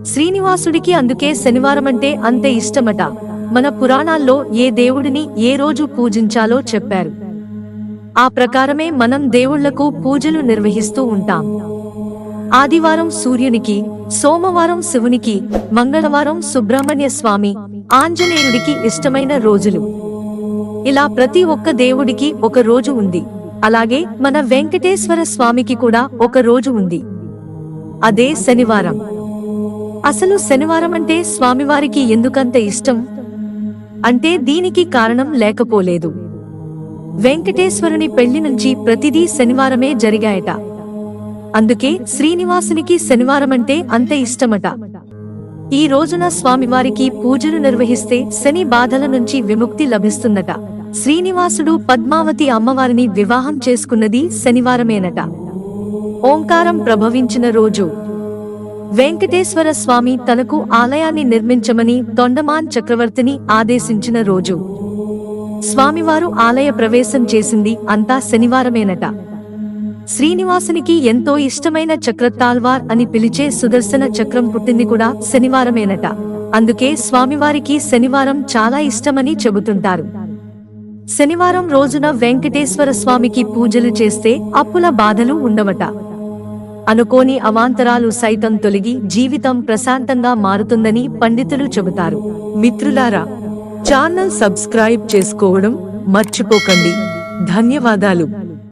శ్రీనివాసుడికి అందుకే శనివారమంటే అంత ఇష్టమట. మన పురాణాల్లో ఏ దేవుడిని ఏ రోజు పూజించాలో చెప్పారు. ఆ ప్రకారమే మనం దేవుళ్లకు పూజలు నిర్వహిస్తూ ఉంటాం. ఆదివారం సూర్యునికి, సోమవారం శివునికి, మంగళవారం సుబ్రహ్మణ్య స్వామి, ఆంజనేయుడికి ఇష్టమైన రోజులు. ఇలా ప్రతి ఒక్క దేవుడికి ఒక రోజు ఉంది. అలాగే మన వెంకటేశ్వర స్వామికి కూడా ఒక రోజు ఉంది. అదే శనివారం. అసలు శనివారం అంటే స్వామివారికి ఎందుకంత ఇష్టం అంటే దీనికి కారణం లేకపోలేదు. వెంకటేశ్వరుని పెళ్లి నుంచి ప్రతిదీ శనివారమే జరిగాయట. అందుకే శ్రీనివాసునికి శనివారమంటే అంత ఇష్టమట. ఈ రోజున స్వామివారికి పూజలు నిర్వహిస్తే శని బాధల నుంచి విముక్తి లభిస్తుందట. శ్రీనివాసుడు పద్మావతి అమ్మవారిని వివాహం చేసుకున్నది శనివారమేనట. ఓంకారం ప్రభవించిన రోజు. వెంకటేశ్వర స్వామి తనకు ఆలయాన్ని నిర్మించమని తొండమాన్ చక్రవర్తిని ఆదేశించిన రోజు. స్వామివారు ఆలయ ప్రవేశం చేసింది అంతా శనివారమేనట. శ్రీనివాసునికి ఎంతో ఇష్టమైన చక్రతాల్వార్ అని పిలిచే సుదర్శన చక్రం పుట్టింది కూడా శనివారమేనట. అందుకే స్వామివారికి శనివారం చాలా ఇష్టమని చెబుతుంటారు. శనివారం రోజున వెంకటేశ్వర స్వామికి పూజలు చేస్తే అప్పుల బాధలు ఉండవట. అనుకోని అవాంతరాలు సైతం తొలగి జీవితం ప్రశాంతంగా మారుతుందని పండితులు చెబుతారు. మిత్రులారా, ఛానల్ సబ్స్క్రైబ్ చేసుకోవడం మర్చిపోకండి. ధన్యవాదాలు.